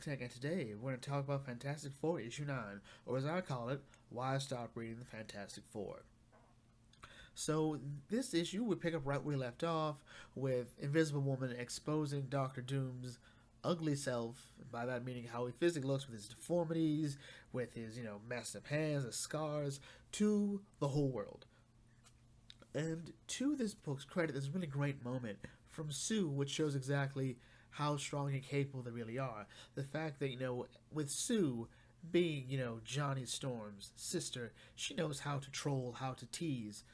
Architect, and today we're going to talk about Fantastic Four issue 9, or as I call it, Why Stop Reading the Fantastic Four. So, this issue we pick up right where we left off, with Invisible Woman exposing Doctor Doom's ugly self, by that meaning how he physically looks with his deformities, with his, messed up hands, his scars, to the whole world. And to this book's credit, there's a really great moment from Sue, which shows exactly how strong and capable they really are. The fact that, with Sue being, Johnny Storm's sister, she knows how to troll, how to tease.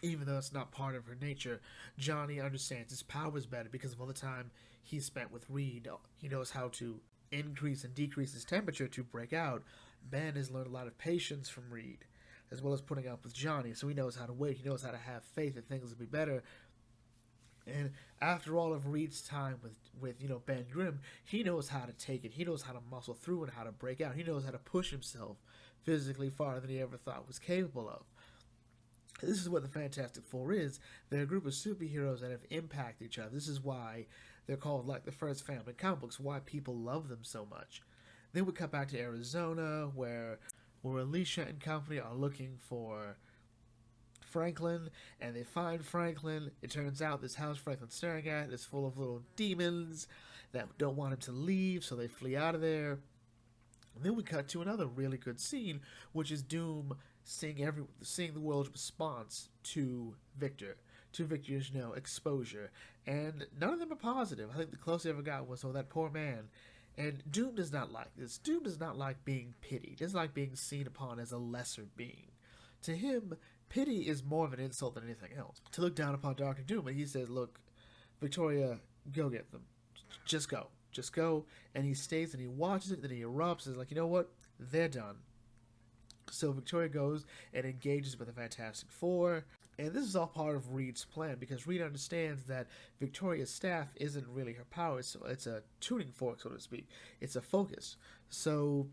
Even though it's not part of her nature, Johnny understands his powers better because of all the time he spent with Reed. He knows how to increase and decrease his temperature to break out. Ben has learned a lot of patience from Reed, as well as putting up with Johnny, so he knows how to wait. He knows how to have faith that things will be better. And after all of Reed's time with Ben Grimm, he knows how to take it. He knows how to muscle through and how to break out. He knows how to push himself physically farther than he ever thought was capable of. This is what the Fantastic Four is. They're a group of superheroes that have impacted each other. This is why they're called like the first family comic books, why people love them so much. Then we cut back to Arizona, where Alicia and company are looking for Franklin, and they find Franklin. It turns out this house Franklin's staring at is full of little demons that don't want him to leave, so they flee out of there. And then we cut to another really good scene, which is Doom seeing the world's response to Victor's exposure, and none of them are positive. I think the closest he ever got was that poor man. And Doom does not like this. Doom does not like being pitied. He doesn't like being seen upon as a lesser being. To him, pity is more of an insult than anything else. To look down upon Dr. Doom, and he says, "Look, Victoria, go get them. Just go. Just go." And he stays and he watches it, then he erupts and is like, you know what? They're done. So Victoria goes and engages with the Fantastic Four. And this is all part of Reed's plan, because Reed understands that Victoria's staff isn't really her power. It's a tuning fork, so to speak. It's a focus. So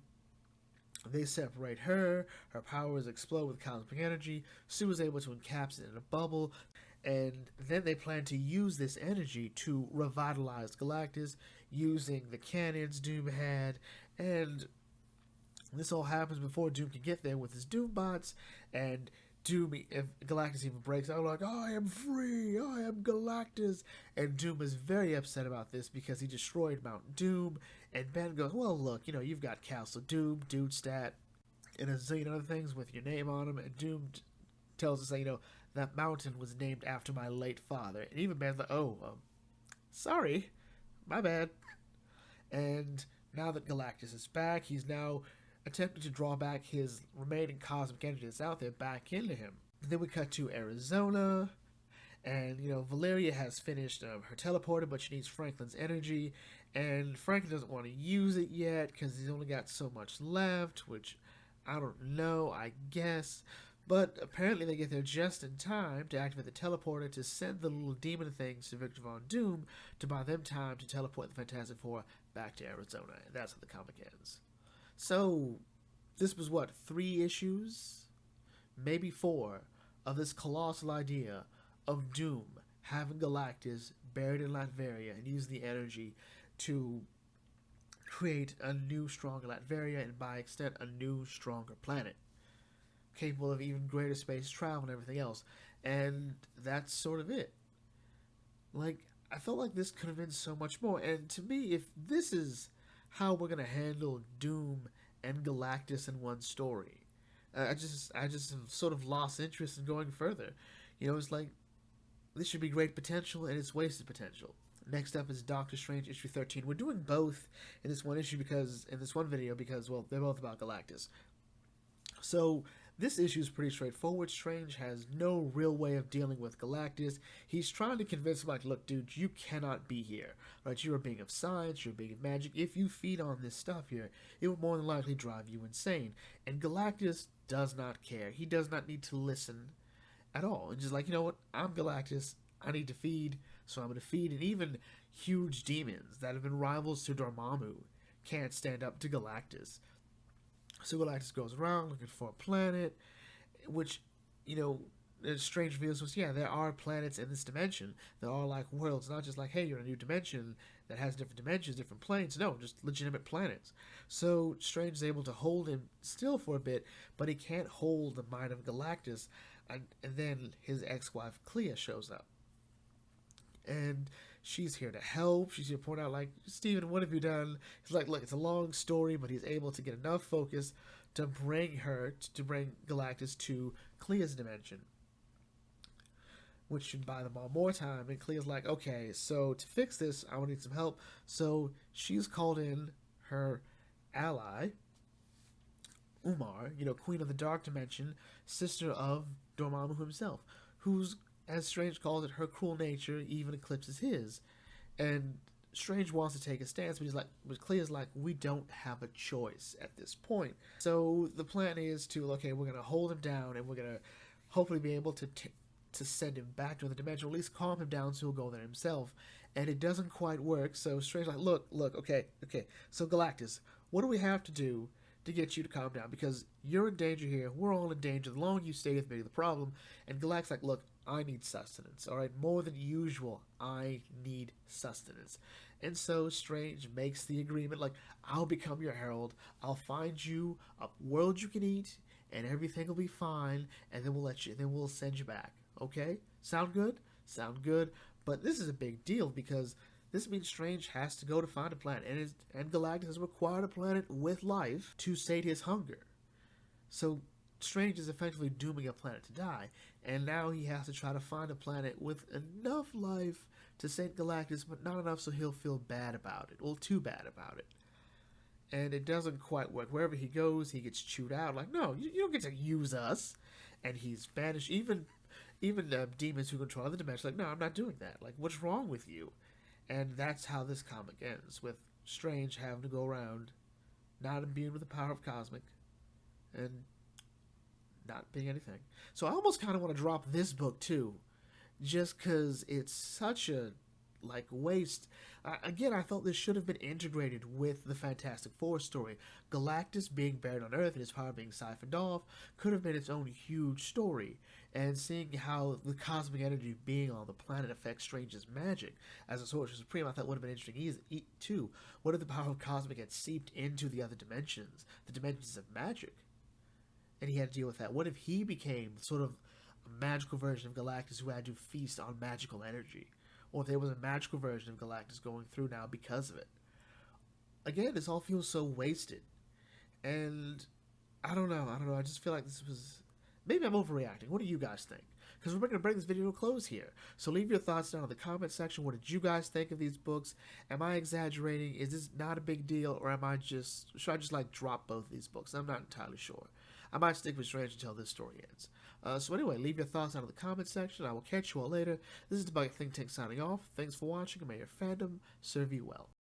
they separate her. Her powers explode with cosmic energy. Sue is able to encapsulate it in a bubble. And then they plan to use this energy to revitalize Galactus using the cannons Doom had. And this all happens before Doom can get there with his Doom bots. And if Galactus even breaks out, like, "I am free, I am Galactus," and Doom is very upset about this because he destroyed Mount Doom, and Ben goes, "Well, look, you've got Castle Doom, Dude Stat, and a zillion other things with your name on them," and Doom tells us that, that mountain was named after my late father, and even Ben's like, sorry, my bad. And now that Galactus is back, he's now attempting to draw back his remaining cosmic energy that's out there back into him. And then we cut to Arizona, and, Valeria has finished her teleporter, but she needs Franklin's energy, and Franklin doesn't want to use it yet because he's only got so much left, which I don't know, I guess. But apparently they get there just in time to activate the teleporter to send the little demon things to Victor Von Doom to buy them time to teleport the Fantastic Four back to Arizona, and that's how the comic ends. So, this was 3 issues? Maybe 4 of this colossal idea of Doom having Galactus buried in Latveria and using the energy to create a new, stronger Latveria, and by extent, a new, stronger planet, capable of even greater space travel and everything else. And that's sort of it. I felt like this could have been so much more. And to me, if this is how we're going to handle Doom and Galactus in one story, I just have sort of lost interest in going further. It's like, this should be great potential, and it's wasted potential. Next up is Doctor Strange issue 13. We're doing both in this one video because, well, they're both about Galactus. So, this issue is pretty straightforward. Strange has no real way of dealing with Galactus. He's trying to convince him, look, dude, you cannot be here. Right? You're a being of science, you're a being of magic. If you feed on this stuff here, it will more than likely drive you insane. And Galactus does not care. He does not need to listen at all. And just you know what? I'm Galactus. I need to feed, so I'm going to feed. And even huge demons that have been rivals to Dormammu can't stand up to Galactus. So Galactus goes around looking for a planet, which, Strange reveals was, there are planets in this dimension. There are worlds, not just hey, you're in a new dimension. that has different dimensions, different planes. No, just legitimate planets. So Strange is able to hold him still for a bit, but he can't hold the mind of Galactus. And then his ex-wife Clea shows up, and she's here to help. She's here to point out, like, Steven, what have you done? He's like, look, it's a long story, but he's able to get enough focus to bring Galactus to Clea's dimension, which should buy them all more time. And Clea's like, okay, so to fix this, I will need some help. So she's called in her ally, Umar, Queen of the Dark Dimension, sister of Dormammu himself, who's, as Strange calls it, her cruel nature even eclipses his. And Strange wants to take a stance, but Clea's like, we don't have a choice at this point. So the plan is to, okay, we're going to hold him down, and we're going to hopefully be able to send him back to the dimension, or at least calm him down so he'll go there himself. And it doesn't quite work, so Strange's like, look, okay. So Galactus, what do we have to do to get you to calm down? Because you're in danger here, we're all in danger, the longer you stay with me, the problem. And Galactus like, look, I need sustenance, alright? More than usual, I need sustenance. And so Strange makes the agreement, like, I'll become your herald, I'll find you a world you can eat, and everything will be fine, and then we'll send you back. Okay? Sound good? Sound good. But this is a big deal, because this means Strange has to go to find a planet, and Galactus has required a planet with life to sate his hunger. So Strange is effectively dooming a planet to die, and now he has to try to find a planet with enough life to sate Galactus, but not enough so he'll feel bad about it. Well, too bad about it. And it doesn't quite work. Wherever he goes, he gets chewed out. Like, no, you don't get to use us. And he's banished. Even demons who control other dimensions, like, no, I'm not doing that. Like, what's wrong with you? And that's how this comic ends, with Strange having to go around not imbued with the power of Cosmic and not being anything. So I almost kind of want to drop this book too, just because it's such a waste. Again, I felt this should have been integrated with the Fantastic Four story. Galactus being buried on Earth and his power being siphoned off could have been its own huge story. And seeing how the cosmic energy being on the planet affects Strange's magic as a Sorcerer Supreme, I thought would have been interesting too. What if the power of Cosmic had seeped into the other dimensions, the dimensions of magic? And he had to deal with that. What if he became sort of a magical version of Galactus who had to feast on magical energy? Or if there was a magical version of Galactus going through now because of it. Again, this all feels so wasted. And I don't know. I just feel like this was... Maybe I'm overreacting. What do you guys think? Because we're going to bring this video to a close here. So leave your thoughts down in the comment section. What did you guys think of these books? Am I exaggerating? Is this not a big deal? Or should I just drop both of these books? I'm not entirely sure. I might stick with Strange until this story ends. So anyway, leave your thoughts down in the comment section. I will catch you all later. This is the Think Tank signing off. Thanks for watching, and may your fandom serve you well.